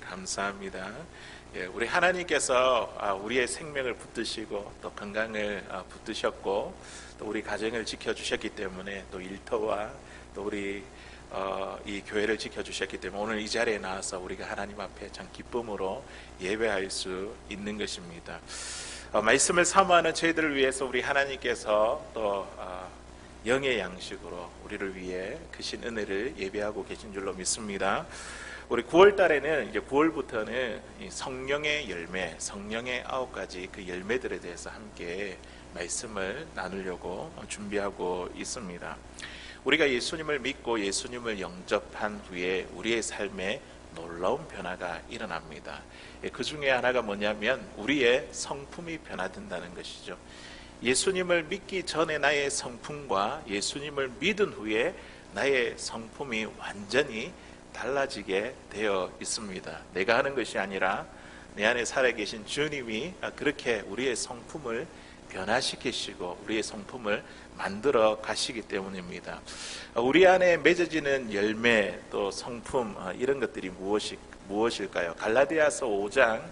감사합니다. 우리 하나님께서 우리의 생명을 붙드시고 또 건강을 붙드셨고 또 우리 가정을 지켜주셨기 때문에 또 일터와 또 우리 이 교회를 지켜주셨기 때문에 오늘 이 자리에 나와서 우리가 하나님 앞에 참 기쁨으로 예배할 수 있는 것입니다. 말씀을 사모하는 저희들을 위해서 우리 하나님께서 또 영의 양식으로 우리를 위해 크신 은혜를 예배하고 계신 줄로 믿습니다. 우리 9월 달에는 이제 9월부터는 성령의 열매, 성령의 9가지 그 열매들에 대해서 함께 말씀을 나누려고 준비하고 있습니다. 우리가 예수님을 믿고 예수님을 영접한 후에 우리의 삶에 놀라운 변화가 일어납니다. 그 중에 하나가 뭐냐면 우리의 성품이 변화된다는 것이죠. 예수님을 믿기 전에 나의 성품과 예수님을 믿은 후에 나의 성품이 완전히 달라지게 되어 있습니다. 내가 하는 것이 아니라 내 안에 살아계신 주님이 그렇게 우리의 성품을 변화시키시고 우리의 성품을 만들어 가시기 때문입니다. 우리 안에 맺어지는 열매 또 성품 이런 것들이 무엇일까요? 갈라디아서 5장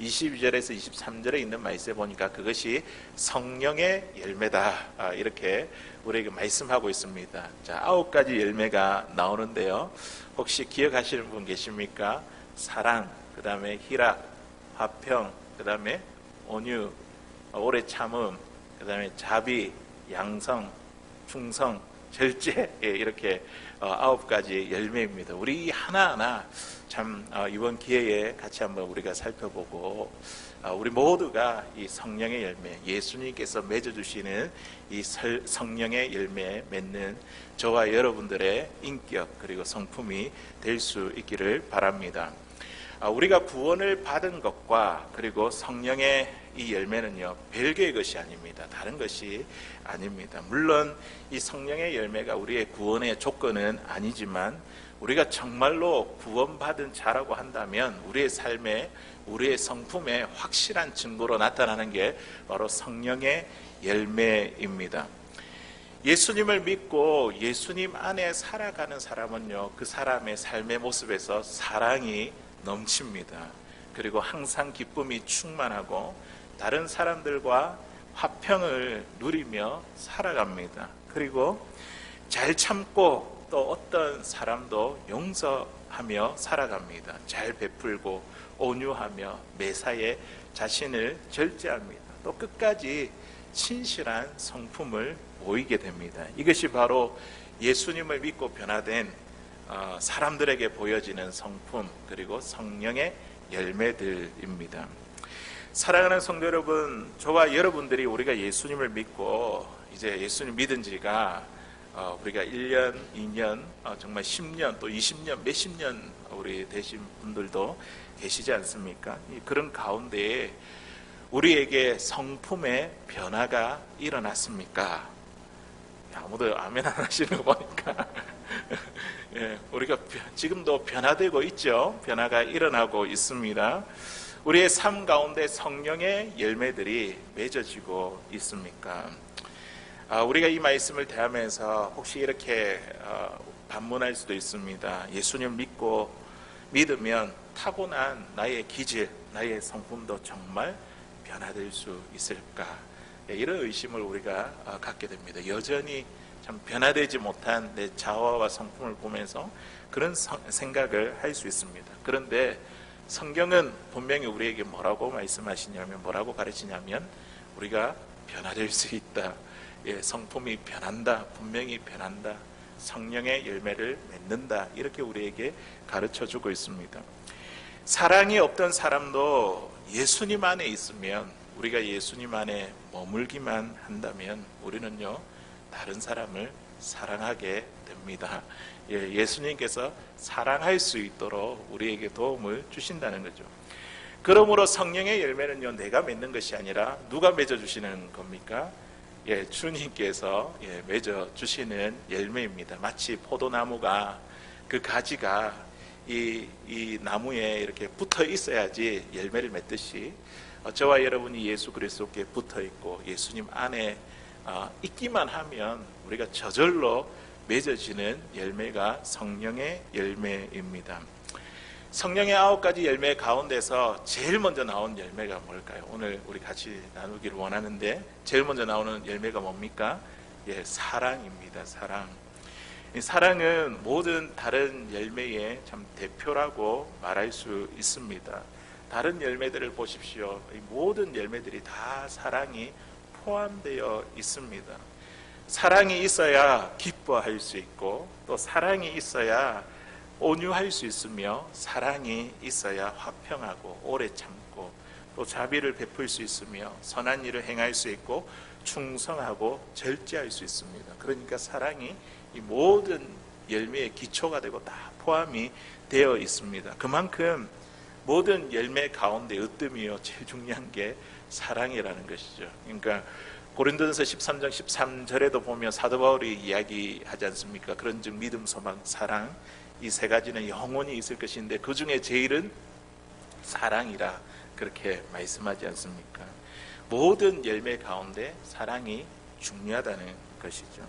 22절에서 23절에 있는 말씀에 보니까 그것이 성령의 열매다 이렇게 우리에게 말씀하고 있습니다. 자, 9가지 열매가 나오는데요. 혹시 기억하시는 분 계십니까? 사랑, 그 다음에 희락, 화평, 그 다음에 온유, 오래 참음, 그 다음에 자비, 양성, 충성, 절제, 이렇게 9가지 열매입니다. 우리 하나하나 참 이번 기회에 같이 한번 우리가 살펴보고 우리 모두가 이 성령의 열매, 예수님께서 맺어주시는 이 성령의 열매에 맺는 저와 여러분들의 인격 그리고 성품이 될 수 있기를 바랍니다. 우리가 구원을 받은 것과 그리고 성령의 이 열매는요, 별개의 것이 아닙니다. 다른 것이 아닙니다. 물론 이 성령의 열매가 우리의 구원의 조건은 아니지만 우리가 정말로 구원받은 자라고 한다면 우리의 삶에 우리의 성품에 확실한 증거로 나타나는 게 바로 성령의 열매입니다. 예수님을 믿고 예수님 안에 살아가는 사람은요, 그 사람의 삶의 모습에서 사랑이 넘칩니다. 그리고 항상 기쁨이 충만하고 다른 사람들과 화평을 누리며 살아갑니다. 그리고 잘 참고 또 어떤 사람도 용서하며 살아갑니다. 잘 베풀고 온유하며 매사에 자신을 절제합니다. 또 끝까지 신실한 성품을 보이게 됩니다. 이것이 바로 예수님을 믿고 변화된 사람들에게 보여지는 성품 그리고 성령의 열매들입니다. 사랑하는 성도 여러분, 저와 여러분들이 우리가 예수님을 믿고 이제 예수님 믿은 지가 우리가 1년, 2년, 정말 10년 또 20년, 몇십 년 우리 되신 분들도 계시지 않습니까? 그런 가운데에 우리에게 성품의 변화가 일어났습니까? 아무도 아멘 안 하시는 거 보니까 우리가 지금도 변화되고 있죠. 변화가 일어나고 있습니다. 우리의 삶 가운데 성령의 열매들이 맺어지고 있습니까? 우리가 이 말씀을 대하면서 혹시 이렇게 반문할 수도 있습니다. 예수님 믿으면 타고난 나의 기질, 나의 성품도 정말 변화될 수 있을까? 이런 의심을 우리가 갖게 됩니다. 여전히 참 변화되지 못한 내 자아와 성품을 보면서 그런 생각을 할 수 있습니다. 그런데 성경은 분명히 우리에게 뭐라고 말씀하시냐면, 뭐라고 가르치냐면 우리가 변화될 수 있다. 성품이 변한다. 분명히 변한다. 성령의 열매를 맺는다. 이렇게 우리에게 가르쳐주고 있습니다. 사랑이 없던 사람도 예수님 안에 있으면, 우리가 예수님 안에 머물기만 한다면 우리는요, 다른 사람을 사랑하게 됩니다. 예수님께서 사랑할 수 있도록 우리에게 도움을 주신다는 거죠. 그러므로 성령의 열매는요, 내가 맺는 것이 아니라 누가 맺어주시는 겁니까? 주님께서 맺어주시는 열매입니다. 마치 포도나무가 그 가지가 이 나무에 이렇게 붙어 있어야지 열매를 맺듯이 저와 여러분이 예수 그리스도께 붙어 있고 예수님 안에 있기만 하면 우리가 저절로 맺어지는 열매가 성령의 열매입니다. 성령의 9가지 열매 가운데서 제일 먼저 나온 열매가 뭘까요? 오늘 우리 같이 나누기를 원하는데 제일 먼저 나오는 열매가 뭡니까? 예, 사랑입니다. 사랑. 이 사랑은 모든 다른 열매의 참 대표라고 말할 수 있습니다. 다른 열매들을 보십시오. 이 모든 열매들이 다 사랑이 포함되어 있습니다. 사랑이 있어야 기뻐할 수 있고, 또 사랑이 있어야 온유할 수 있으며, 사랑이 있어야 화평하고 오래 참고, 또 자비를 베풀 수 있으며 선한 일을 행할 수 있고 충성하고 절제할 수 있습니다. 그러니까 사랑이 이 모든 열매의 기초가 되고 다 포함이 되어 있습니다. 그만큼 모든 열매 가운데 으뜸이요 제일 중요한 게 사랑이라는 것이죠. 그러니까 고린도전서 13장 13절에도 보면 사도 바울이 이야기하지 않습니까? 그런즉 믿음, 소망, 사랑 이 세 가지는 영원히 있을 것인데 그 중에 제일은 사랑이라 그렇게 말씀하지 않습니까? 모든 열매 가운데 사랑이 중요하다는 것이죠.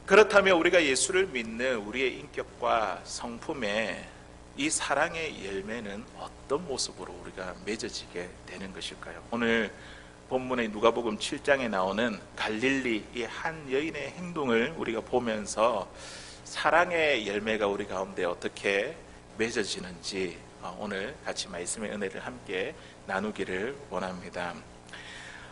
그렇다면 우리가 예수를 믿는 우리의 인격과 성품에 이 사랑의 열매는 어떤 모습으로 우리가 맺어지게 되는 것일까요? 오늘 본문의 누가복음 7장에 나오는 갈릴리 이 한 여인의 행동을 우리가 보면서 사랑의 열매가 우리 가운데 어떻게 맺어지는지 오늘 같이 말씀의 은혜를 함께 나누기를 원합니다.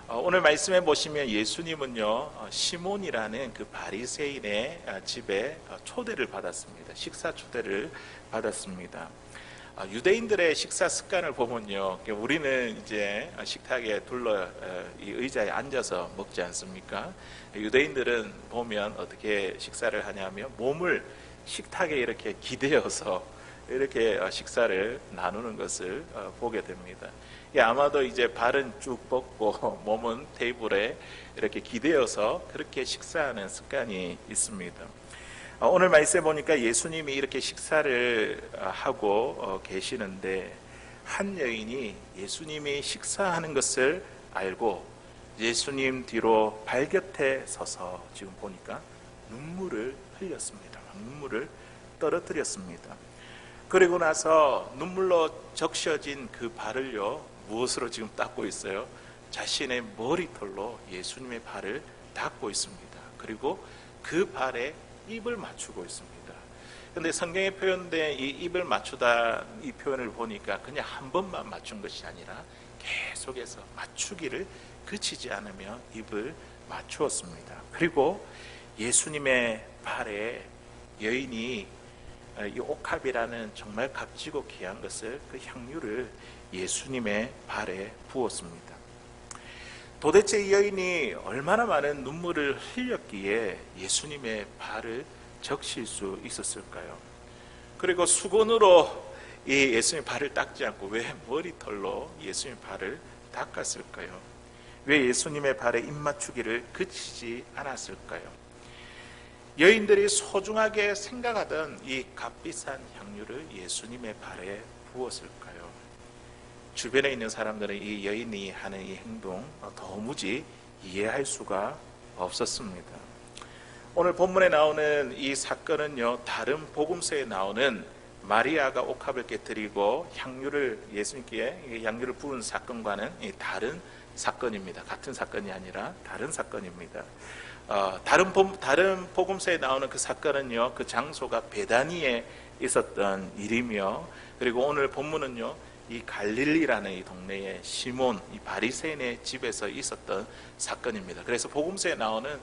오늘 말씀에 보시면 예수님은요 시몬이라는 그 바리새인의 집에 초대를 받았습니다. 식사 초대를 받았습니다. 유대인들의 식사 습관을 보면요, 우리는 이제 식탁에 둘러 이 의자에 앉아서 먹지 않습니까? 유대인들은 보면 어떻게 식사를 하냐면 몸을 식탁에 이렇게 기대어서 이렇게 식사를 나누는 것을 보게 됩니다. 아마도 이제 발은 쭉 뻗고 몸은 테이블에 이렇게 기대어서 그렇게 식사하는 습관이 있습니다. 오늘 말씀에 보니까 예수님이 이렇게 식사를 하고 계시는데 한 여인이 예수님이 식사하는 것을 알고 예수님 뒤로 발곁에 서서 지금 보니까 눈물을 흘렸습니다. 눈물을 떨어뜨렸습니다. 그리고 나서 눈물로 적셔진 그 발을요 무엇으로 지금 닦고 있어요? 자신의 머리털로 예수님의 발을 닦고 있습니다. 그리고 그 발에 입을 맞추고 있습니다. 그런데 성경에 표현된 이 입을 맞추다 이 표현을 보니까 그냥 한 번만 맞춘 것이 아니라 계속해서 맞추기를 그치지 않으며 입을 맞추었습니다. 그리고 예수님의 발에 여인이 이 옥합이라는 정말 값지고 귀한 것을 그 향유를 예수님의 발에 부었습니다. 도대체 이 여인이 얼마나 많은 눈물을 흘렸기에 예수님의 발을 적실 수 있었을까요? 그리고 수건으로 이 예수님의 발을 닦지 않고 왜 머리털로 예수님의 발을 닦았을까요? 왜 예수님의 발에 입맞추기를 그치지 않았을까요? 여인들이 소중하게 생각하던 이 값비싼 향유를 예수님의 발에 부었을까요? 주변에 있는 사람들은 이 여인이 하는 이 행동 도무지 이해할 수가 없었습니다. 오늘 본문에 나오는 이 사건은요, 다른 복음서에 나오는 마리아가 옥합을 깨뜨리고 향유를 향유를 부은 사건과는 다른 사건입니다. 같은 사건이 아니라 다른 사건입니다. 다른 복음서에 나오는 그 사건은요, 그 장소가 베다니에 있었던 일이며, 그리고 오늘 본문은요, 이 갈릴리라는 이 동네에 시몬, 이 바리새인의 집에서 있었던 사건입니다. 그래서 복음서에 나오는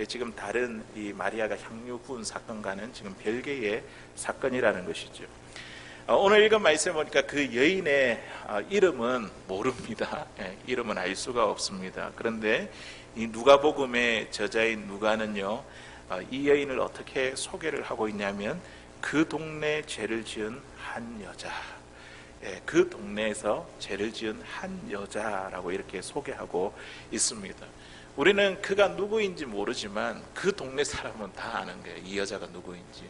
지금 다른 이 마리아가 향유 부은 사건과는 지금 별개의 사건이라는 것이죠. 오늘 읽은 말씀을 보니까 그 여인의 이름은 모릅니다. 이름은 알 수가 없습니다. 그런데 이 누가복음의 저자인 누가는요, 이 여인을 어떻게 소개를 하고 있냐면 그 동네 죄를 지은 한 여자, 그 동네에서 죄를 지은 한 여자라고 이렇게 소개하고 있습니다. 우리는 그가 누구인지 모르지만 그 동네 사람은 다 아는 거예요. 이 여자가 누구인지,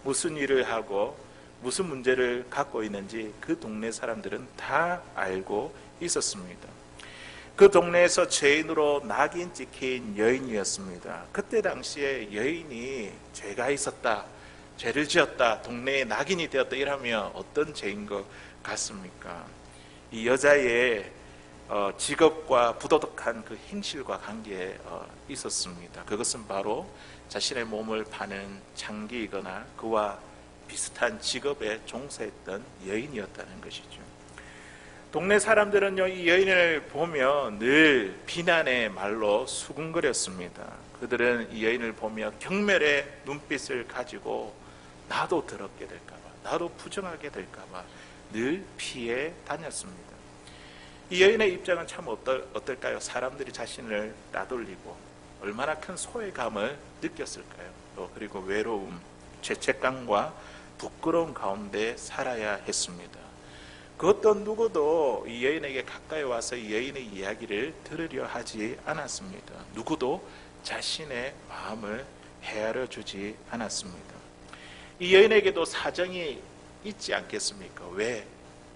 무슨 일을 하고 무슨 문제를 갖고 있는지 그 동네 사람들은 다 알고 있었습니다. 그 동네에서 죄인으로 낙인 찍힌 여인이었습니다. 그때 당시에 여인이 죄가 있었다, 죄를 지었다, 동네에 낙인이 되었다 이러면 어떤 죄인 것 같습니까? 이 여자의 직업과 부도덕한 그 행실과 관계에 있었습니다. 그것은 바로 자신의 몸을 파는 장기이거나 그와 비슷한 직업에 종사했던 여인이었다는 것이죠. 동네 사람들은요, 이 여인을 보며 늘 비난의 말로 수군거렸습니다. 그들은 이 여인을 보며 경멸의 눈빛을 가지고 나도 더럽게 될까봐, 나도 부정하게 될까봐 늘 피해 다녔습니다. 이 여인의 입장은 참 어떨까요? 사람들이 자신을 따돌리고 얼마나 큰 소외감을 느꼈을까요? 또 그리고 외로움, 죄책감과 부끄러운 가운데 살아야 했습니다. 그 어떤 누구도 이 여인에게 가까이 와서 이 여인의 이야기를 들으려 하지 않았습니다. 누구도 자신의 마음을 헤아려 주지 않았습니다. 이 여인에게도 사정이 있지 않겠습니까? 왜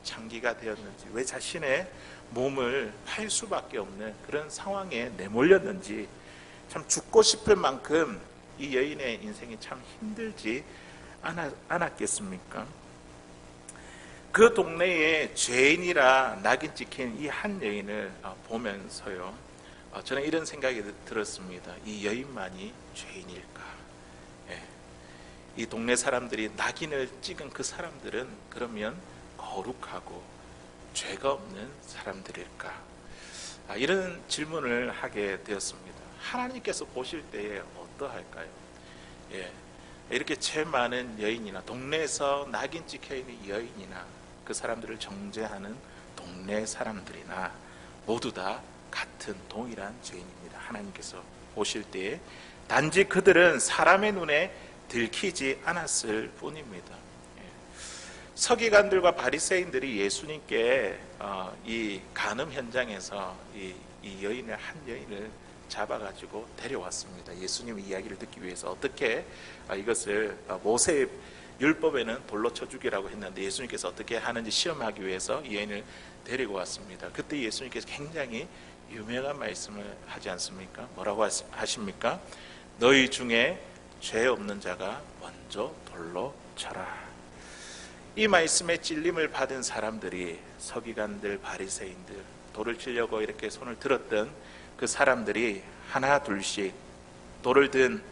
장기가 되었는지, 왜 자신의 몸을 팔 수밖에 없는 그런 상황에 내몰렸는지, 참 죽고 싶을 만큼 이 여인의 인생이 참 힘들지 않았겠습니까? 그 동네에 죄인이라 낙인 찍힌 이 한 여인을 보면서요, 저는 이런 생각이 들었습니다. 이 여인만이 죄인일까? 예. 이 동네 사람들이 낙인을 찍은 그 사람들은 그러면 거룩하고 죄가 없는 사람들일까? 이런 질문을 하게 되었습니다. 하나님께서 보실 때에 어떠할까요? 예. 이렇게 죄 많은 여인이나 동네에서 낙인 찍혀있는 여인이나 그 사람들을 정죄하는 동네 사람들이나 모두 다 같은 동일한 죄인입니다. 하나님께서 보실 때에 단지 그들은 사람의 눈에 들키지 않았을 뿐입니다. 서기관들과 바리새인들이 예수님께 이 간음 현장에서 이 여인을, 한 여인을 잡아가지고 데려왔습니다. 예수님의 이야기를 듣기 위해서 어떻게 이것을 모세의 율법에는 돌로 쳐 죽이라고 했는데 예수님께서 어떻게 하는지 시험하기 위해서 이 여인을 데리고 왔습니다. 그때 예수님께서 굉장히 유명한 말씀을 하지 않습니까? 뭐라고 하십니까? 너희 중에 죄 없는 자가 먼저 돌로 쳐라. 이 말씀에 찔림을 받은 사람들이, 서기관들, 바리새인들, 돌을 치려고 이렇게 손을 들었던 그 사람들이 하나 둘씩 돌을 든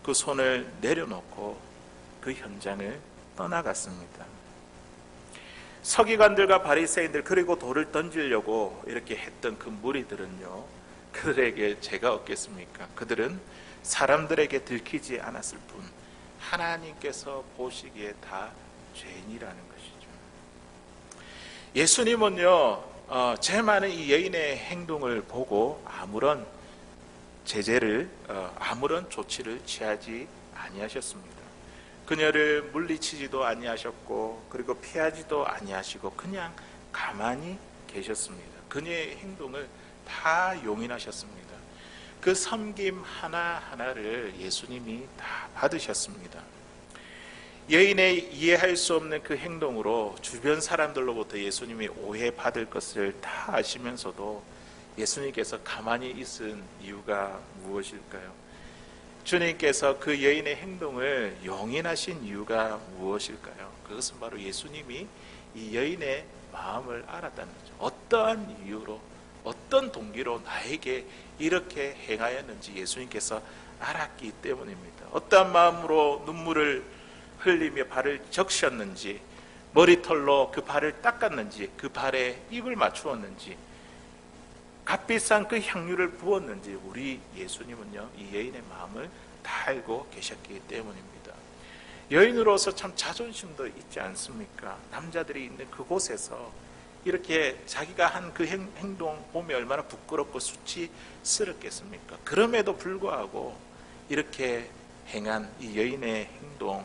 그 손을 내려놓고 그 현장을 떠나갔습니다. 서기관들과 바리새인들, 그리고 돌을 던지려고 이렇게 했던 그 무리들은요, 그들에게 죄가 없겠습니까? 그들은 사람들에게 들키지 않았을 뿐 하나님께서 보시기에 다 죄인이라는 것이죠. 예수님은요, 죄 많은 이 여인의 행동을 보고 아무런 제재를, 아무런 조치를 취하지 아니하셨습니다. 그녀를 물리치지도 아니하셨고, 그리고 피하지도 아니하시고 그냥 가만히 계셨습니다. 그녀의 행동을 다 용인하셨습니다. 그 섬김 하나하나를 예수님이 다 받으셨습니다. 여인의 이해할 수 없는 그 행동으로 주변 사람들로부터 예수님이 오해받을 것을 다 아시면서도 예수님께서 가만히 있은 이유가 무엇일까요? 주님께서 그 여인의 행동을 용인하신 이유가 무엇일까요? 그것은 바로 예수님이 이 여인의 마음을 알았다는 거죠. 어떠한 이유로, 어떤 동기로 나에게 이렇게 행하였는지 예수님께서 알았기 때문입니다. 어떠한 마음으로 눈물을 흘리며 발을 적셨는지, 머리털로 그 발을 닦았는지, 그 발에 입을 맞추었는지, 값비싼 그 향유를 부었는지 우리 예수님은요, 이 여인의 마음을 다 알고 계셨기 때문입니다. 여인으로서 참 자존심도 있지 않습니까? 남자들이 있는 그곳에서 이렇게 자기가 한 그 행동 보면 얼마나 부끄럽고 수치스럽겠습니까? 그럼에도 불구하고 이렇게 행한 이 여인의 행동,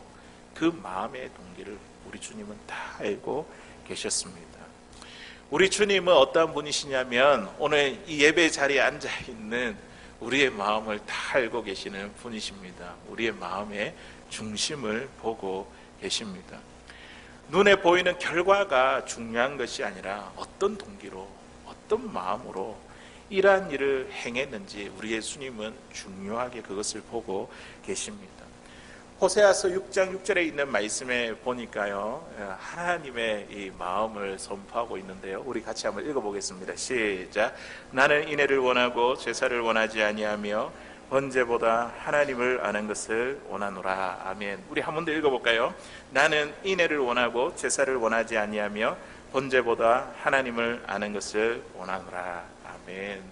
그 마음의 동기를 우리 주님은 다 알고 계셨습니다. 우리 주님은 어떠한 분이시냐면 오늘 이 예배 자리에 앉아있는 우리의 마음을 다 알고 계시는 분이십니다. 우리의 마음의 중심을 보고 계십니다. 눈에 보이는 결과가 중요한 것이 아니라 어떤 동기로, 어떤 마음으로 이러한 일을 행했는지 우리 예수님은 중요하게 그것을 보고 계십니다. 호세아서 6장 6절에 있는 말씀에 보니까요, 하나님의 이 마음을 선포하고 있는데요. 우리 같이 한번 읽어보겠습니다. 시작. 나는 인애를 원하고 제사를 원하지 아니하며 번제보다 하나님을 아는 것을 원하노라. 아멘. 우리 한 번 더 읽어볼까요? 나는 인애를 원하고 제사를 원하지 아니하며 번제보다 하나님을 아는 것을 원하노라. 아멘.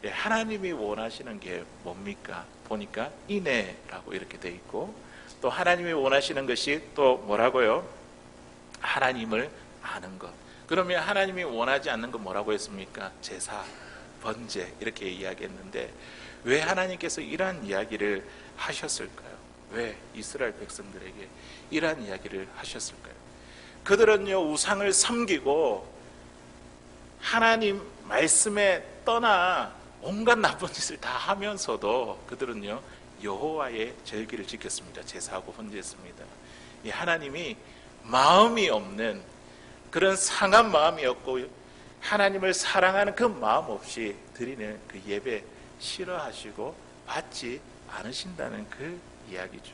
예, 하나님이 원하시는 게 뭡니까? 보니까 인애라고 이렇게 돼 있고, 또 하나님이 원하시는 것이 또 뭐라고요? 하나님을 아는 것. 그러면 하나님이 원하지 않는 건 뭐라고 했습니까? 제사, 번제 이렇게 이야기했는데, 왜 하나님께서 이러한 이야기를 하셨을까요? 왜 이스라엘 백성들에게 이러한 이야기를 하셨을까요? 그들은요, 우상을 섬기고 하나님 말씀에 떠나 온갖 나쁜 짓을 다 하면서도 그들은요, 여호와의 절기를 지켰습니다. 제사하고 번제했습니다. 이 하나님이 마음이 없는, 그런 상한 마음이었고 하나님을 사랑하는 그 마음 없이 드리는 그 예배 싫어하시고 받지 않으신다는 그 이야기죠.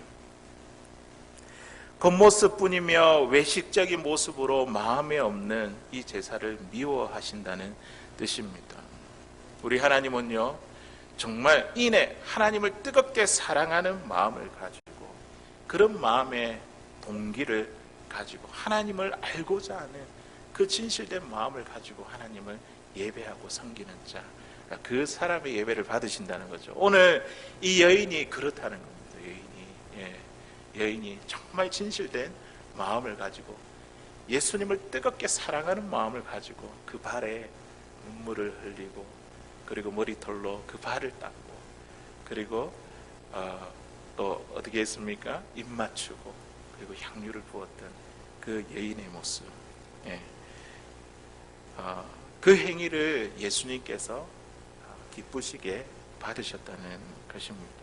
겉모습뿐이며 외식적인 모습으로 마음에 없는 이 제사를 미워하신다는 뜻입니다. 우리 하나님은요, 정말 인애, 하나님을 뜨겁게 사랑하는 마음을 가지고, 그런 마음의 동기를 가지고 하나님을 알고자 하는 그 진실된 마음을 가지고 하나님을 예배하고 섬기는 자, 그 사람의 예배를 받으신다는 거죠. 오늘 이 여인이 그렇다는 겁니다. 여인이 정말 진실된 마음을 가지고 예수님을 뜨겁게 사랑하는 마음을 가지고 그 발에 눈물을 흘리고, 그리고 머리털로 그 발을 닦고, 그리고 또 어떻게 했습니까? 입 맞추고, 그리고 향유를 부었던 그 여인의 모습, 그 행위를 예수님께서 기쁘시게 받으셨다는 것입니다.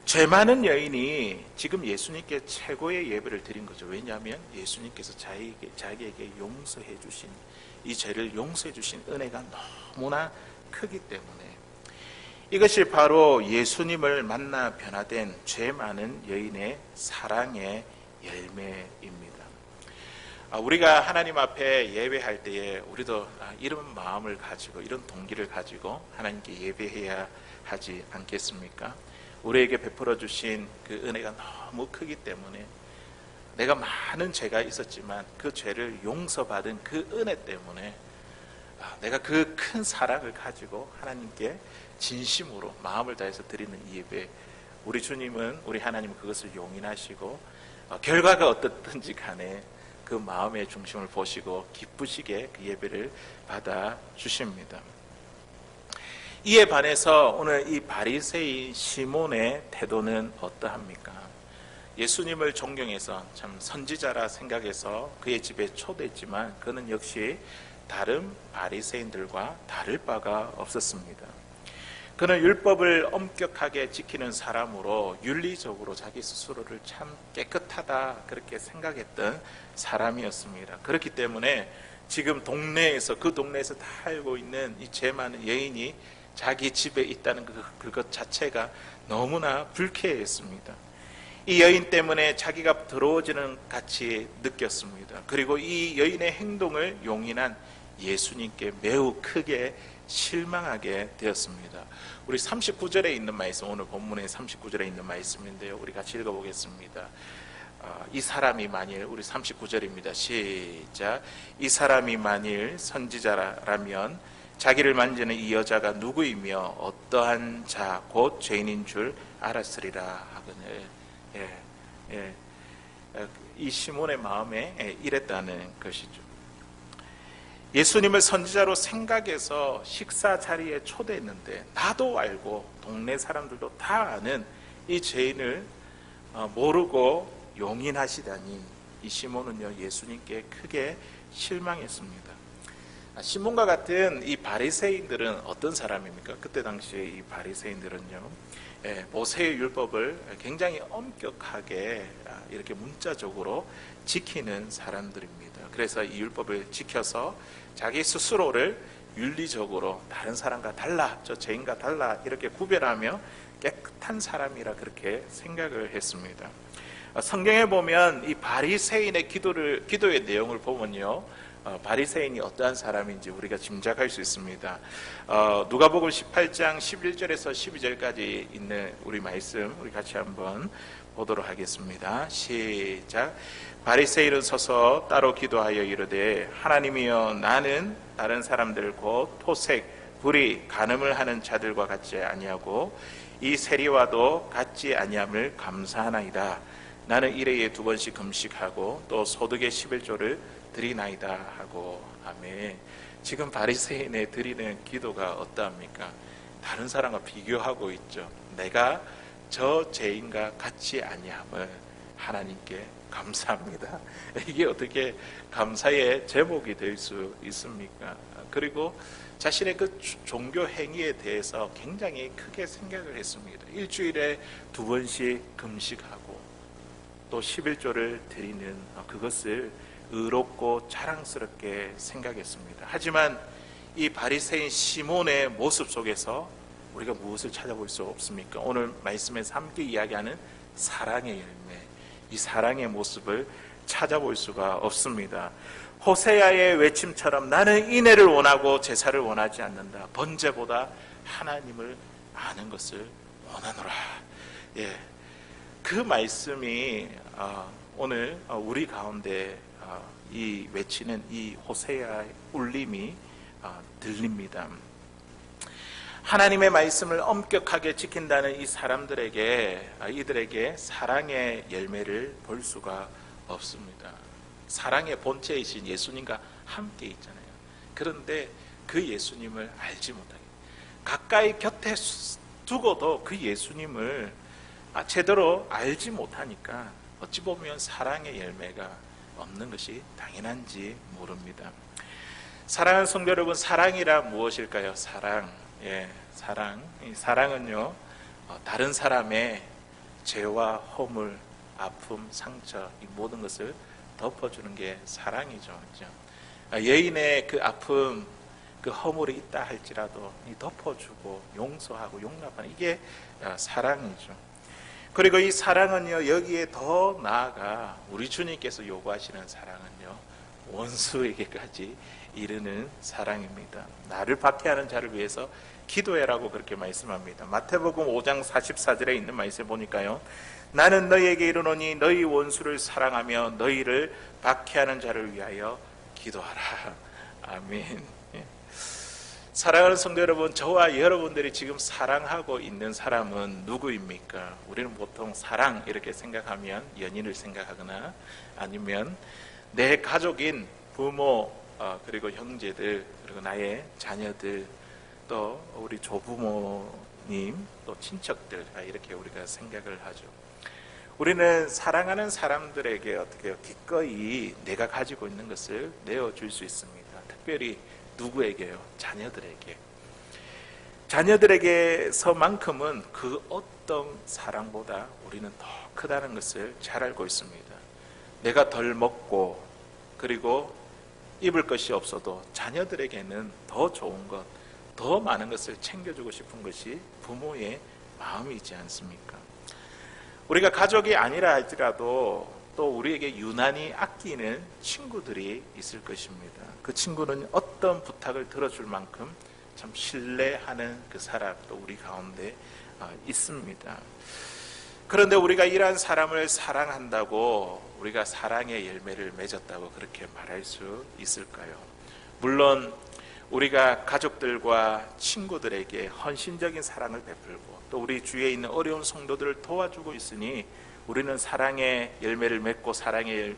죄 많은 여인이 지금 예수님께 최고의 예배를 드린 거죠. 왜냐하면 예수님께서 자기에게 용서해 주신, 이 죄를 용서해 주신 은혜가 너무나 크기 때문에, 이것이 바로 예수님을 만나 변화된 죄 많은 여인의 사랑의 열매입니다. 우리가 하나님 앞에 예배할 때에 우리도 이런 마음을 가지고, 이런 동기를 가지고 하나님께 예배해야 하지 않겠습니까? 우리에게 베풀어 주신 그 은혜가 너무 크기 때문에, 내가 많은 죄가 있었지만 그 죄를 용서받은 그 은혜 때문에 내가 그 큰 사랑을 가지고 하나님께 진심으로 마음을 다해서 드리는 이 예배, 우리 주님은, 우리 하나님은 그것을 용인하시고 결과가 어떻든지 간에 그 마음의 중심을 보시고 기쁘시게 그 예배를 받아 주십니다. 이에 반해서 오늘 이 바리새인 시몬의 태도는 어떠합니까? 예수님을 존경해서 참 선지자라 생각해서 그의 집에 초대했지만 그는 역시 다른 바리새인들과 다를 바가 없었습니다. 그는 율법을 엄격하게 지키는 사람으로 윤리적으로 자기 스스로를 참 깨끗하다 그렇게 생각했던 사람이었습니다. 그렇기 때문에 지금 그 동네에서 다 알고 있는 이 죄 많은 여인이 자기 집에 있다는 그것 자체가 너무나 불쾌했습니다. 이 여인 때문에 자기가 더러워지는 같이 느꼈습니다. 그리고 이 여인의 행동을 용인한 예수님께 매우 크게 실망하게 되었습니다. 우리 39절에 있는 말씀, 오늘 본문의 39절에 있는 말씀인데요, 우리 같이 읽어보겠습니다. 이 사람이 만일, 우리 39절입니다. 시작. 이 사람이 만일 선지자라면 자기를 만지는 이 여자가 누구이며 어떠한 자 곧 죄인인 줄 알았으리라 하거늘. 이 시몬의 마음에 이랬다는 것이죠. 예수님을 선지자로 생각해서 식사 자리에 초대했는데 나도 알고 동네 사람들도 다 아는 이 죄인을 모르고 용인하시다니, 이 시몬은요 예수님께 크게 실망했습니다. 시몬과 같은 이 바리새인들은 어떤 사람입니까? 그때 당시에 이 바리새인들은요, 모세의 율법을 굉장히 엄격하게 이렇게 문자적으로 지키는 사람들입니다. 그래서 이 율법을 지켜서 자기 스스로를 윤리적으로 다른 사람과 달라, 저 죄인과 달라 이렇게 구별하며 깨끗한 사람이라 그렇게 생각을 했습니다. 성경에 보면 이 바리새인의 기도의 내용을 보면요, 바리새인이 어떠한 사람인지 우리가 짐작할 수 있습니다. 누가복음 18장 11절에서 12절까지 있는 우리 말씀 우리 같이 한번 보도록 하겠습니다. 시작. 바리새인은 서서 따로 기도하여 이르되 하나님이여 나는 다른 사람들 곧 토색, 불의, 간음을 하는 자들과 같지 아니하고 이 세리와도 같지 아니함을 감사하나이다. 나는 일회에 2번씩 금식하고 또 소득의 11조를 드리나이다 하고. 아멘. 지금 바리새인의 드리는 기도가 어떠합니까? 다른 사람과 비교하고 있죠. 내가 저 죄인과 같지 아니함을 하나님께 감사합니다. 이게 어떻게 감사의 제목이 될 수 있습니까? 그리고 자신의 그 종교 행위에 대해서 굉장히 크게 생각을 했습니다. 일주일에 2번씩 금식하고 또 11조를 드리는 그것을 의롭고 자랑스럽게 생각했습니다. 하지만 이 바리새인 시몬의 모습 속에서 우리가 무엇을 찾아볼 수 없습니까? 오늘 말씀에서 함께 이야기하는 사랑의 열매, 이 사랑의 모습을 찾아볼 수가 없습니다. 호세아의 외침처럼 나는 인애를 원하고 제사를 원하지 않는다. 번제보다 하나님을 아는 것을 원하노라. 예, 그 말씀이 오늘 우리 가운데 이 외치는 이 호세아의 울림이 들립니다. 하나님의 말씀을 엄격하게 지킨다는 이 사람들에게, 이들에게 사랑의 열매를 볼 수가 없습니다. 사랑의 본체이신 예수님과 함께 있잖아요. 그런데 그 예수님을 알지 못하게, 가까이 곁에 두고도 그 예수님을 제대로 알지 못하니까 어찌 보면 사랑의 열매가 없는 것이 당연한지 모릅니다. 사랑하는 성도 여러분, 사랑이란 무엇일까요? 사랑. 예, 사랑. 이 사랑은요, 다른 사람의 죄와 허물, 아픔, 상처, 이 모든 것을 덮어주는 게 사랑이죠. 그렇죠? 여인의 그 아픔, 그 허물이 있다 할지라도 덮어주고 용서하고 용납하는 이게 사랑이죠. 그리고 이 사랑은요, 여기에 더 나아가 우리 주님께서 요구하시는 사랑은요, 원수에게까지 이르는 사랑입니다. 나를 박해하는 자를 위해서 기도해라고 그렇게 말씀합니다. 마태복음 5장 44절에 있는 말씀 보니까요, 나는 너희에게 이르노니 너희 원수를 사랑하며 너희를 박해하는 자를 위하여 기도하라. 아멘. 사랑하는 성도 여러분, 저와 여러분들이 지금 사랑하고 있는 사람은 누구입니까? 우리는 보통 사랑 이렇게 생각하면 연인을 생각하거나 아니면 내 가족인 부모, 그리고 형제들, 그리고 나의 자녀들, 또 우리 조부모님, 또 친척들, 이렇게 우리가 생각을 하죠. 우리는 사랑하는 사람들에게 어떻게 기꺼이 내가 가지고 있는 것을 내어줄 수 있습니다. 특별히 누구에게요? 자녀들에게. 자녀들에게서만큼은 그 어떤 사랑보다 우리는 더 크다는 것을 잘 알고 있습니다. 내가 덜 먹고 그리고 입을 것이 없어도 자녀들에게는 더 좋은 것, 더 많은 것을 챙겨주고 싶은 것이 부모의 마음이지 않습니까? 우리가 가족이 아니라 할지라도 또 우리에게 유난히 아끼는 친구들이 있을 것입니다. 그 친구는 어떤 부탁을 들어줄 만큼 참 신뢰하는 그 사람도 우리 가운데 있습니다. 그런데 우리가 이러한 사람을 사랑한다고 우리가 사랑의 열매를 맺었다고 그렇게 말할 수 있을까요? 물론 우리가 가족들과 친구들에게 헌신적인 사랑을 베풀고 또 우리 주위에 있는 어려운 성도들을 도와주고 있으니 우리는 사랑의 열매를 맺고 사랑을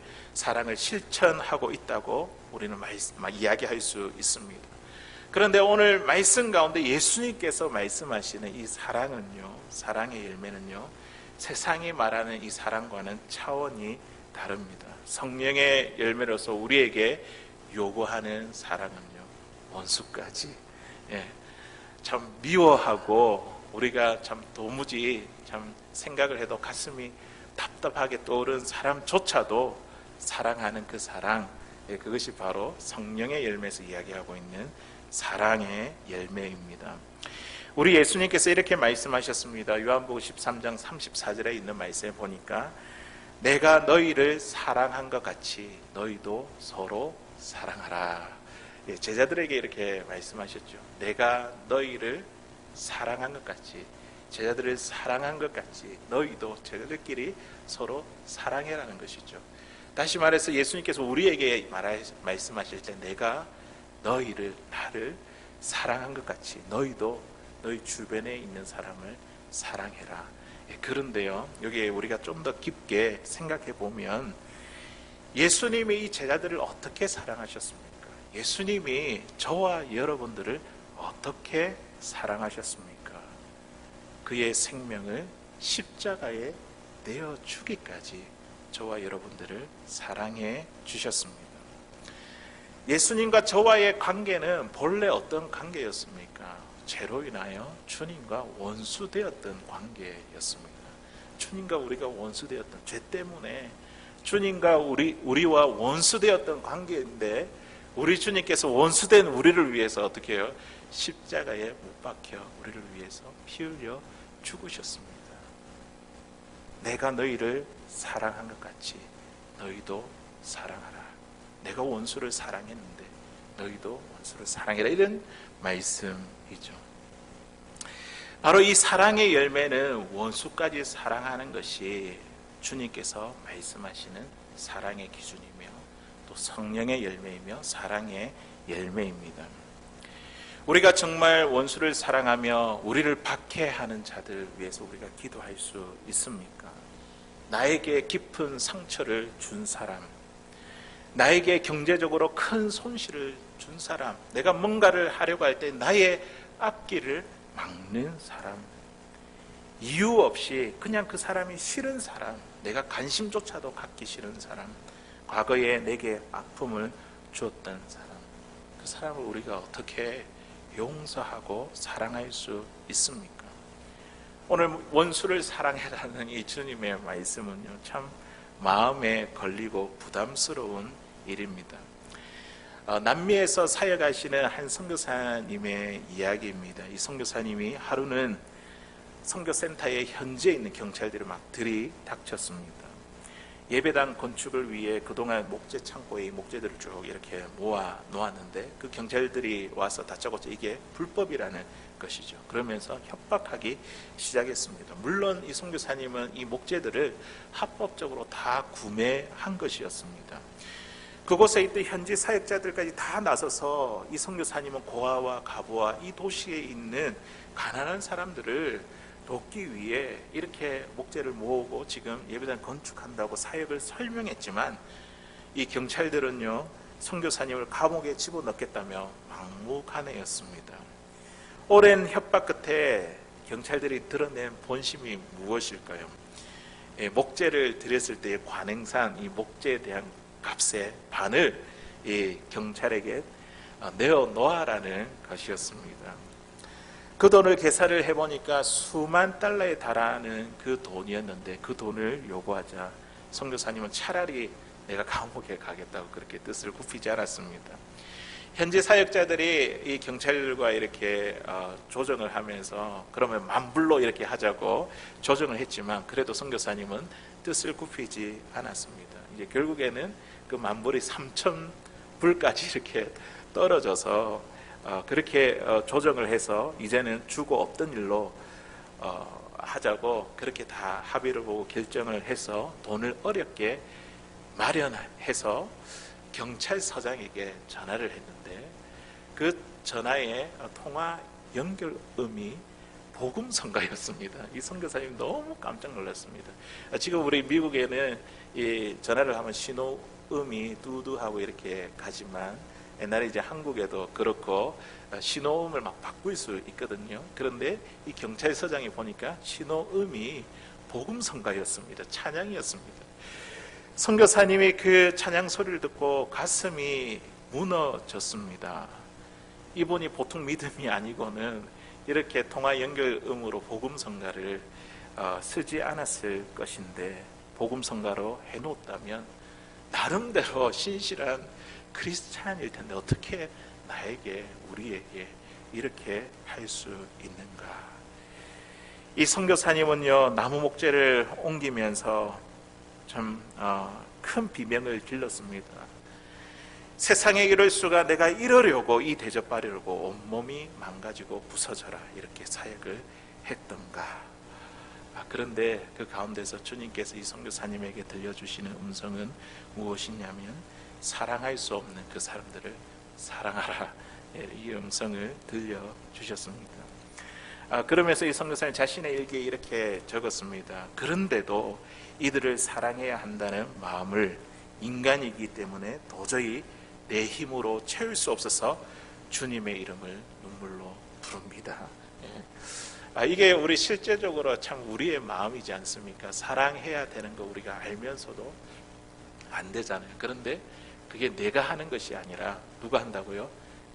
실천하고 있다고 우리는 이야기할 수 있습니다. 그런데 오늘 말씀 가운데 예수님께서 말씀하시는 이 사랑은요, 사랑의 열매는요, 세상이 말하는 이 사랑과는 차원이 다릅니다. 성령의 열매로서 우리에게 요구하는 사랑은요, 원수까지, 참 미워하고 우리가 참 도무지 참 생각을 해도 가슴이 답답하게 떠오른 사람조차도 사랑하는 그 사랑, 그것이 바로 성령의 열매에서 이야기하고 있는 사랑의 열매입니다. 우리 예수님께서 이렇게 말씀하셨습니다. 요한복음 13장 34절에 있는 말씀에 보니까 내가 너희를 사랑한 것 같이 너희도 서로 사랑하라. 제자들에게 이렇게 말씀하셨죠. 내가 너희를 사랑한 것 같이, 제자들을 사랑한 것 같이 너희도 제자들끼리 서로 사랑해라는 것이죠. 다시 말해서 예수님께서 우리에게 말씀하실 때 내가 너희를, 나를 사랑한 것 같이 너희도 너희 주변에 있는 사람을 사랑해라. 그런데요, 여기에 우리가 좀 더 깊게 생각해 보면 예수님이 이 제자들을 어떻게 사랑하셨습니까? 예수님이 저와 여러분들을 어떻게 사랑하셨습니까? 그의 생명을 십자가에 내어주기까지 저와 여러분들을 사랑해 주셨습니다. 예수님과 저와의 관계는 본래 어떤 관계였습니까? 죄로 인하여 주님과 원수되었던 관계였습니다. 주님과 우리가 원수되었던, 죄 때문에 주님과 우리와 원수되었던 관계인데, 우리 주님께서 원수된 우리를 위해서 어떻게 해요? 십자가에 못 박혀 우리를 위해서 피 흘려 죽으셨습니다. 내가 너희를 사랑한 것 같이 너희도 사랑하라. 내가 원수를 사랑했는데 너희도 원수를 사랑해라. 이런 말씀이죠. 바로 이 사랑의 열매는 원수까지 사랑하는 것이 주님께서 말씀하시는 사랑의 기준이며 또 성령의 열매이며 사랑의 열매입니다. 우리가 정말 원수를 사랑하며 우리를 박해하는 자들 위해서 우리가 기도할 수 있습니까? 나에게 깊은 상처를 준 사람, 나에게 경제적으로 큰 손실을 준 사람, 내가 뭔가를 하려고 할 때 나의 앞길을 막는 사람, 이유 없이 그냥 그 사람이 싫은 사람, 내가 관심조차도 갖기 싫은 사람, 과거에 내게 아픔을 주었던 사람, 그 사람을 우리가 어떻게 용서하고 사랑할 수 있습니까? 오늘 원수를 사랑해라는 이 주님의 말씀은요, 참 마음에 걸리고 부담스러운 일입니다. 남미에서 사역하시는 한 선교사님의 이야기입니다. 이 선교사님이 하루는 선교센터에 현지에 있는 경찰들이 막 들이닥쳤습니다. 예배당 건축을 위해 그동안 목재 창고에 목재들을 쭉 이렇게 모아 놓았는데 그 경찰들이 와서 다짜고짜 이게 불법이라는 것이죠. 그러면서 협박하기 시작했습니다. 물론 이 선교사님은 이 목재들을 합법적으로 다 구매한 것이었습니다. 그곳에 있던 현지 사역자들까지 다 나서서 이 선교사님은 고아와 가부와 이 도시에 있는 가난한 사람들을 돕기 위해 이렇게 목재를 모으고 지금 예배당 건축한다고 사역을 설명했지만 이 경찰들은요, 선교사님을 감옥에 집어넣겠다며 막무가내였습니다. 오랜 협박 끝에 경찰들이 드러낸 본심이 무엇일까요? 목재를 드렸을 때의 관행상 이 목재에 대한 값의 반을 이 경찰에게 내어놓아라는 것이었습니다. 그 돈을 계산을 해보니까 수만 달러에 달하는 그 돈이었는데 그 돈을 요구하자 선교사님은 차라리 내가 감옥에 가겠다고 그렇게 뜻을 굽히지 않았습니다. 현지 사역자들이 이 경찰들과 이렇게 조정을 하면서 그러면 만불로 이렇게 하자고 조정을 했지만 그래도 선교사님은 뜻을 굽히지 않았습니다. 이제 결국에는 그 만불이 3,000불까지 이렇게 떨어져서 그렇게 조정을 해서 이제는 주고 없던 일로 하자고 그렇게 다 합의를 보고 결정을 해서 돈을 어렵게 마련해서 경찰서장에게 전화를 했는데 그 전화의 통화 연결음이 복음성가였습니다. 이 선교사님이 너무 깜짝 놀랐습니다. 지금 우리 미국에는 이 전화를 하면 신호음이 두두하고 이렇게 가지만 옛날에 이제 한국에도 그렇고 신호음을 막 바꿀 수 있거든요. 그런데 이 경찰서장이 보니까 신호음이 복음성가였습니다. 찬양이었습니다. 선교사님이 그 찬양 소리를 듣고 가슴이 무너졌습니다. 이분이 보통 믿음이 아니고는 이렇게 통화 연결음으로 복음성가를 쓰지 않았을 것인데 복음성가로 해놓았다면 나름대로 신실한 크리스찬일 텐데 어떻게 나에게 우리에게 이렇게 할 수 있는가? 이 선교사님은요, 나무 목재를 옮기면서 참 큰 비명을 질렀습니다. 세상에 이럴 수가, 내가 이러려고 이 대접받으려고 온몸이 망가지고 부서져라 이렇게 사역을 했던가. 그런데 그 가운데서 주님께서 이 선교사님에게 들려주시는 음성은 무엇이냐면, 사랑할 수 없는 그 사람들을 사랑하라, 이 음성을 들려주셨습니다. 그러면서 이 선교사님 자신의 일기에 이렇게 적었습니다. 그런데도 이들을 사랑해야 한다는 마음을 인간이기 때문에 도저히 내 힘으로 채울 수 없어서 주님의 이름을 눈물로 부릅니다. 이게 우리 실제적으로 참 우리의 마음이지 않습니까? 사랑해야 되는 거 우리가 알면서도 안 되잖아요. 그런데 그게 내가 하는 것이 아니라 누가 한다고요?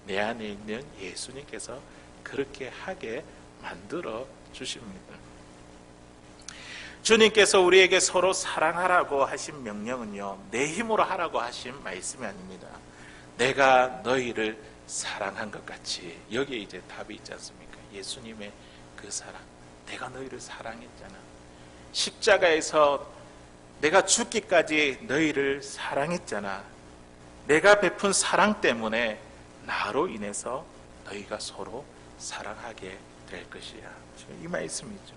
내 안에 있는 예수님께서 그렇게 하게 만들어 주십니다. 주님께서 우리에게 서로 사랑하라고 하신 명령은요, 내 힘으로 하라고 하신 말씀이 아닙니다. 내가 너희를 사랑한 것 같이. 여기에 이제 답이 있지 않습니까? 예수님의 그 사랑, 내가 너희를 사랑했잖아. 십자가에서 내가 죽기까지 너희를 사랑했잖아. 내가 베푼 사랑 때문에 나로 인해서 너희가 서로 사랑하게 될 것이야. 이 말씀이죠.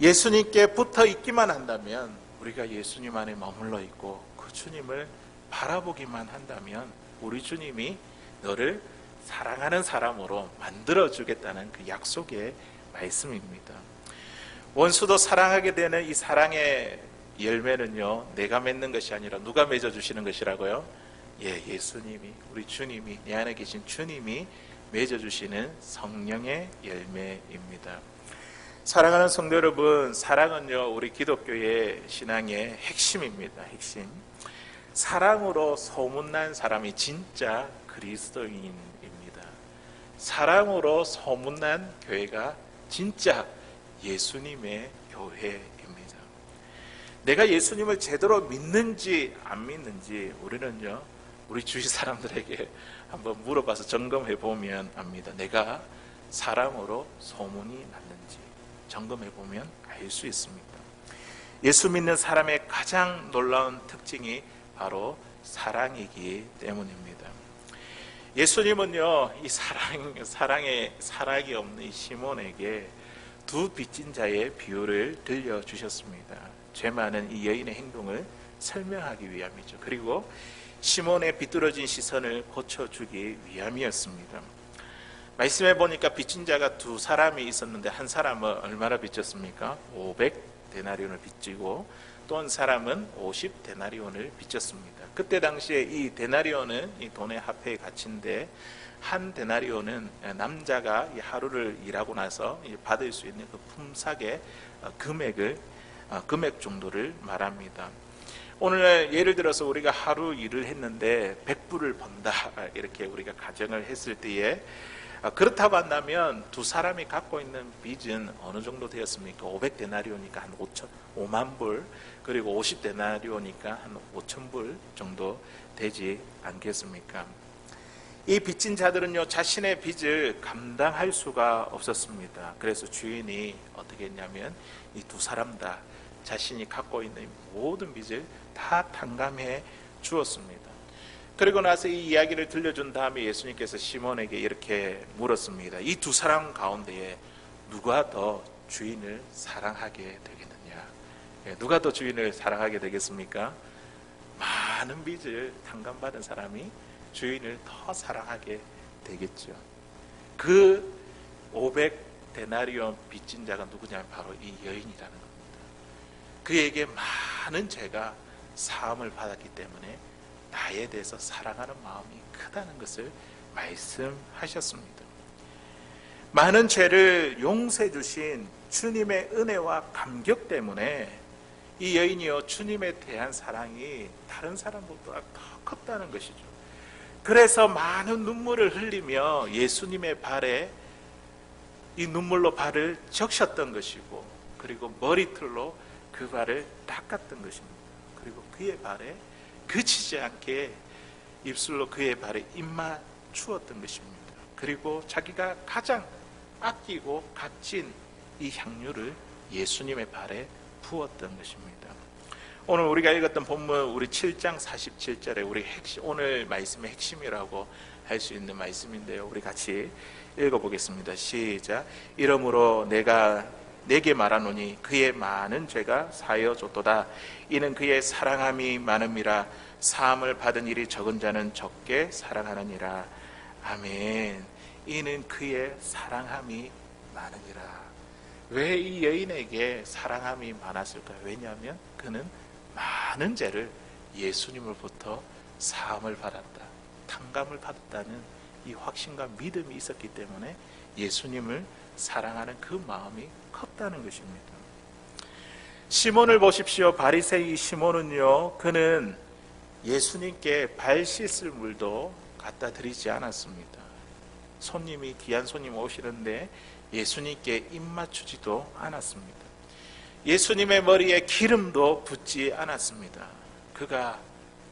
예수님께 붙어 있기만 한다면, 우리가 예수님 안에 머물러 있고 그 주님을 바라보기만 한다면, 우리 주님이 너를 사랑하는 사람으로 만들어주겠다는 그 약속의 말씀입니다. 원수도 사랑하게 되는 이 사랑의 열매는요, 내가 맺는 것이 아니라 누가 맺어주시는 것이라고요? 예수님이, 우리 주님이, 내 안에 계신 주님이 맺어주시는 성령의 열매입니다. 사랑하는 성도 여러분, 사랑은요, 우리 기독교의 신앙의 핵심입니다. 핵심. 사랑으로 소문난 사람이 진짜 그리스도인입니다. 사랑으로 소문난 교회가 진짜 예수님의 교회입니다. 내가 예수님을 제대로 믿는지 안 믿는지 우리는요, 우리 주위 사람들에게 한번 물어봐서 점검해 보면 압니다. 내가 사랑으로 소문이 났는지 점검해 보면 알 수 있습니다. 예수 믿는 사람의 가장 놀라운 특징이 바로 사랑이기 때문입니다. 예수님은요, 이 사랑이 없는 이 시몬에게 두 빚진 자의 비유를 들려주셨습니다. 죄 많은 이 여인의 행동을 설명하기 위함이죠. 그리고 시몬의 비뚤어진 시선을 고쳐주기 위함이었습니다. 말씀해 보니까 빚진 자가 두 사람이 있었는데, 한 사람은 얼마나 빚졌습니까? 500데나리온을 빚지고 또 한 사람은 50데나리온을 빚졌습니다. 그때 당시에 이 데나리온은 이 돈의 화폐의 가치인데, 한 데나리온은 남자가 하루를 일하고 나서 받을 수 있는 그 품삯의 금액 정도를 말합니다. 오늘 예를 들어서 우리가 하루 일을 했는데 100불을 번다, 이렇게 우리가 가정을 했을 때에, 그렇다고 한다면 두 사람이 갖고 있는 빚은 어느 정도 되었습니까? 500데나리오니까 한 5만 불, 그리고 50데나리오니까 한 5천 불 정도 되지 않겠습니까? 이 빚진 자들은요, 자신의 빚을 감당할 수가 없었습니다. 그래서 주인이 어떻게 했냐면, 이 두 사람 다 자신이 갖고 있는 모든 빚을 다 탕감해 주었습니다. 그리고 나서 이 이야기를 들려준 다음에 예수님께서 시몬에게 이렇게 물었습니다. 이 두 사람 가운데에 누가 더 주인을 사랑하게 되겠느냐? 누가 더 주인을 사랑하게 되겠습니까? 많은 빚을 탕감받은 사람이 주인을 더 사랑하게 되겠죠. 그 500데나리온 빚진 자가 누구냐면 바로 이 여인이라는 겁니다. 그에게 많은 죄가 사함을 받았기 때문에 나에 대해서 사랑하는 마음이 크다는 것을 말씀하셨습니다. 많은 죄를 용서해 주신 주님의 은혜와 감격 때문에 이 여인이요, 주님에 대한 사랑이 다른 사람보다 더 컸다는 것이죠. 그래서 많은 눈물을 흘리며 예수님의 발에 이 눈물로 발을 적셨던 것이고, 그리고 머리털로 그 발을 닦았던 것입니다. 그리고 그의 발에 그치지 않게 입술로 그의 발에 입맞추었던 것입니다. 그리고 자기가 가장 아끼고 값진 이 향유를 예수님의 발에 부었던 것입니다. 오늘 우리가 읽었던 본문 우리 7장 47절에 우리 오늘 말씀의 핵심이라고 할 수 있는 말씀인데요. 우리 같이 읽어보겠습니다. 시작. 이러므로 내가 내게 말하노니 그의 많은 죄가 사여졌도다. 이는 그의 사랑함이 많음이라. 사함을 받은 일이 적은 자는 적게 사랑하느니라. 아멘. 이는 그의 사랑함이 많으니라. 왜 이 여인에게 사랑함이 많았을까요? 왜냐하면 그는 많은 죄를 예수님으로부터 사함을 받았다, 탕감을 받았다는 이 확신과 믿음이 있었기 때문에 예수님을 사랑하는 그 마음이 컸다는 것입니다. 시몬을 보십시오. 바리새이 시몬은요, 그는 예수님께 발 씻을 물도 갖다 드리지 않았습니다. 손님이, 귀한 손님 오시는데 예수님께 입 맞추지도 않았습니다. 예수님의 머리에 기름도 붓지 않았습니다. 그가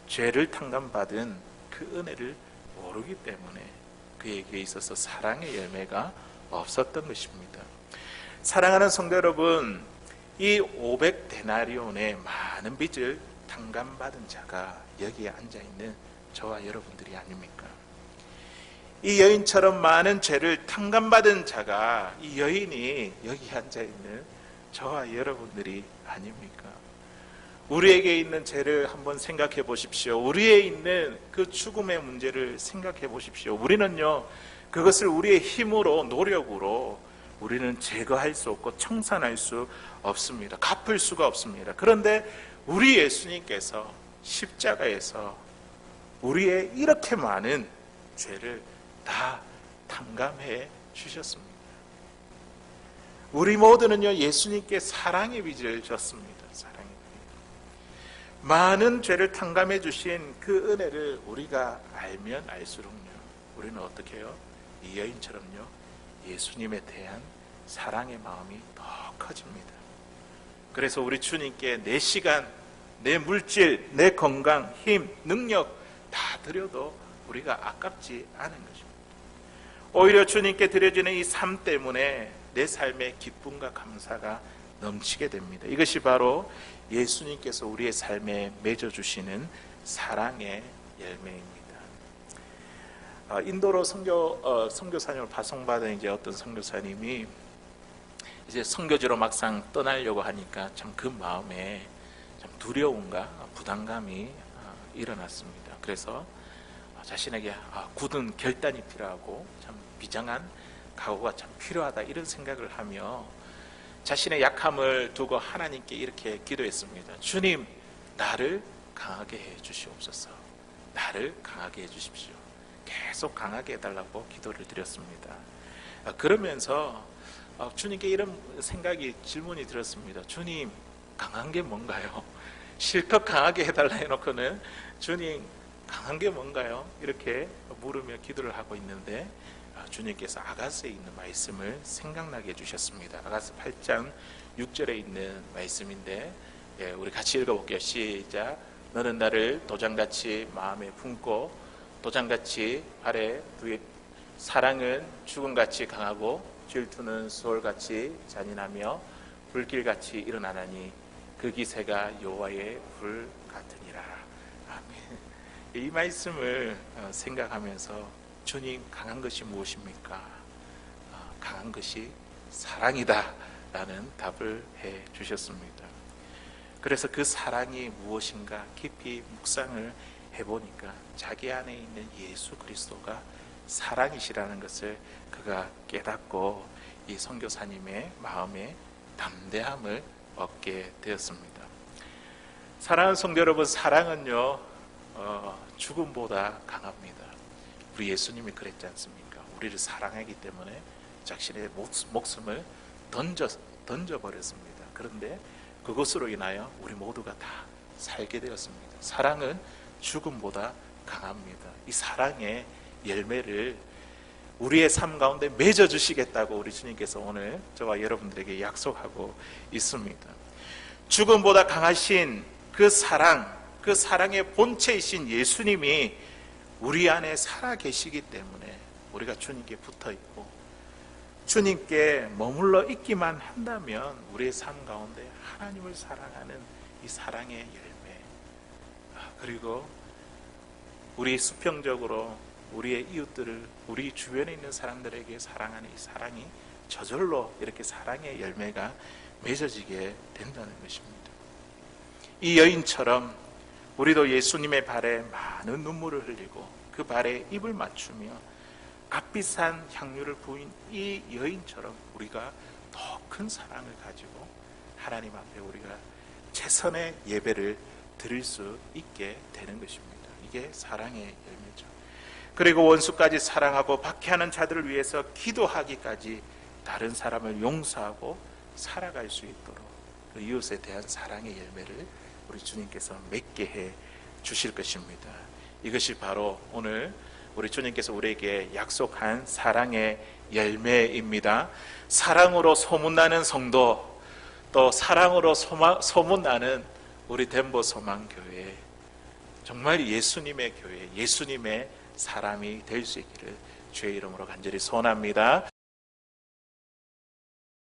죄를 탕감받은 그 은혜를 모르기 때문에 그에게 있어서 사랑의 열매가 없었던 것입니다. 사랑하는 성도 여러분, 이 500데나리온의 많은 빚을 탕감받은 자가 여기에 앉아있는 저와 여러분들이 아닙니까? 이 여인처럼 많은 죄를 탕감받은 자가, 이 여인이 여기 앉아있는 저와 여러분들이 아닙니까? 우리에게 있는 죄를 한번 생각해 보십시오. 우리에 있는 그 죽음의 문제를 생각해 보십시오. 우리는요, 그것을 우리의 힘으로, 노력으로 우리는 제거할 수 없고 청산할 수 없습니다. 갚을 수가 없습니다. 그런데 우리 예수님께서 십자가에서 우리의 이렇게 많은 죄를 다 탕감해 주셨습니다. 우리 모두는요, 예수님께 사랑의 빚을 졌습니다. 사랑의 빚. 많은 죄를 탕감해 주신 그 은혜를 우리가 알면 알수록요, 우리는 어떻게 해요? 이 여인처럼요, 예수님에 대한 사랑의 마음이 더 커집니다. 그래서 우리 주님께 내 시간, 내 물질, 내 건강, 힘, 능력 다 드려도 우리가 아깝지 않은 것입니다. 오히려 주님께 드려지는 이 삶 때문에 내 삶의 기쁨과 감사가 넘치게 됩니다. 이것이 바로 예수님께서 우리의 삶에 맺어주시는 사랑의 열매입니다. 인도로 선교사님을 파송받은 이제 어떤 선교사님이 이제 선교지로 막상 떠나려고 하니까 참 그 마음에 참 두려움과 부담감이 일어났습니다. 그래서 자신에게 굳은 결단이 필요하고 참 비장한 각오가 참 필요하다, 이런 생각을 하며 자신의 약함을 두고 하나님께 이렇게 기도했습니다. 주님, 나를 강하게 해 주시옵소서. 나를 강하게 해 주십시오. 계속 강하게 해달라고 기도를 드렸습니다. 그러면서 주님께 이런 생각이, 질문이 들었습니다. 주님, 강한 게 뭔가요? 실컷 강하게 해달라 해놓고는 주님, 강한 게 뭔가요? 이렇게 물으며 기도를 하고 있는데 주님께서 아가스에 있는 말씀을 생각나게 해주셨습니다. 아가스 8장 6절에 있는 말씀인데, 우리 같이 읽어볼게요. 시작. 너는 나를 도장같이 마음에 품고 도장같이 발에 두에, 사랑은 죽음같이 강하고 질투는 수월같이 잔인하며 불길같이 일어나나니 그 기세가 여호와의 불 같으니라. 아멘. 이 말씀을 생각하면서 주님, 강한 것이 무엇입니까? 강한 것이 사랑이다 라는 답을 해 주셨습니다. 그래서 그 사랑이 무엇인가 깊이 묵상을 해보니까 자기 안에 있는 예수 그리스도가 사랑이시라는 것을 그가 깨닫고 이 선교사님의 마음에 담대함을 얻게 되었습니다. 사랑하는 성도 여러분, 사랑은요 죽음보다 강합니다. 우리 예수님이 그랬지 않습니까? 우리를 사랑하기 때문에 자신의 목숨을 던져버렸습니다. 그런데 그것으로 인하여 우리 모두가 다 살게 되었습니다. 사랑은 죽음보다 강합니다. 이 사랑의 열매를 우리의 삶 가운데 맺어주시겠다고 우리 주님께서 오늘 저와 여러분들에게 약속하고 있습니다. 죽음보다 강하신 그 사랑, 그 사랑의 본체이신 예수님이 우리 안에 살아 계시기 때문에 우리가 주님께 붙어 있고 주님께 머물러 있기만 한다면 우리의 삶 가운데 하나님을 사랑하는 이 사랑의 열매, 그리고 우리 수평적으로 우리의 이웃들을, 우리 주변에 있는 사람들에게 사랑하는 이 사랑이 저절로 이렇게 사랑의 열매가 맺어지게 된다는 것입니다. 이 여인처럼 우리도 예수님의 발에 많은 눈물을 흘리고 그 발에 입을 맞추며 값비싼 향유를 부인 이 여인처럼 우리가 더 큰 사랑을 가지고 하나님 앞에 우리가 최선의 예배를 드릴 수 있게 되는 것입니다. 이게 사랑의 열매죠. 그리고 원수까지 사랑하고 박해하는 자들을 위해서 기도하기까지 다른 사람을 용서하고 살아갈 수 있도록 그 이웃에 대한 사랑의 열매를 우리 주님께서 맺게 해 주실 것입니다. 이것이 바로 오늘 우리 주님께서 우리에게 약속한 사랑의 열매입니다. 사랑으로 소문나는 성도, 또 사랑으로 소문나는 우리 덴버 소망교회, 정말 예수님의 교회, 예수님의 사람이 될 수 있기를 주의 이름으로 간절히 소원합니다.